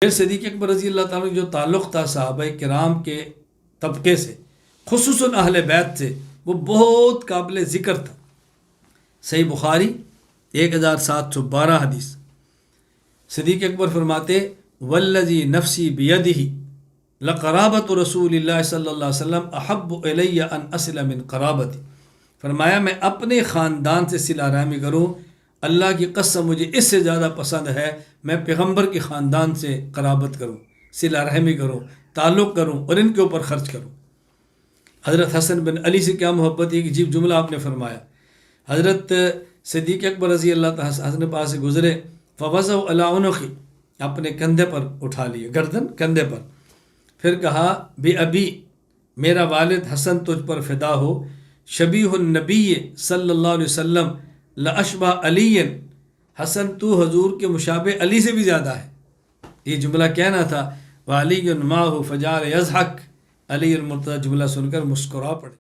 پھر صدیق اکبر رضی اللہ تعالیٰ جو تعلق تھا صحابہ کرام کے طبقے سے، خصوصاً اہل بیت سے، وہ بہت قابل ذکر تھا۔ صحیح بخاری 1712 حدیث، صدیق اکبر فرماتے والذی نفسی بیدہ لقرابۃ رسول اللہ صلی اللہ علیہ وسلم احب الی ان اصل من قرابتی، فرمایا میں اپنے خاندان سے صلہ رحمی کروں، اللہ کی قسم مجھے اس سے زیادہ پسند ہے میں پیغمبر کے خاندان سے قرابت کروں، صلہ رحمی کروں، تعلق کروں اور ان کے اوپر خرچ کروں۔ حضرت حسن بن علی سے کیا محبت، ایک عجیب جملہ آپ نے فرمایا، حضرت صدیق اکبر رضی اللہ تعالیٰ حسن پاس سے گزرے، فوضعوا علی عنقی، اپنے کندھے پر اٹھا لیے، گردن کندھے پر، پھر کہا بی ابی، میرا والد حسن تجھ پر فدا ہو، شبیہ النبی صلی اللہ علیہ وسلم لاشبہ علی، حسن تو حضور کے مشابہ علی سے بھی زیادہ ہے۔ یہ جملہ کہنا تھا وعلی معہ فجعل یضحک، علی المرتضی جملہ سن کر مسکرا پڑے۔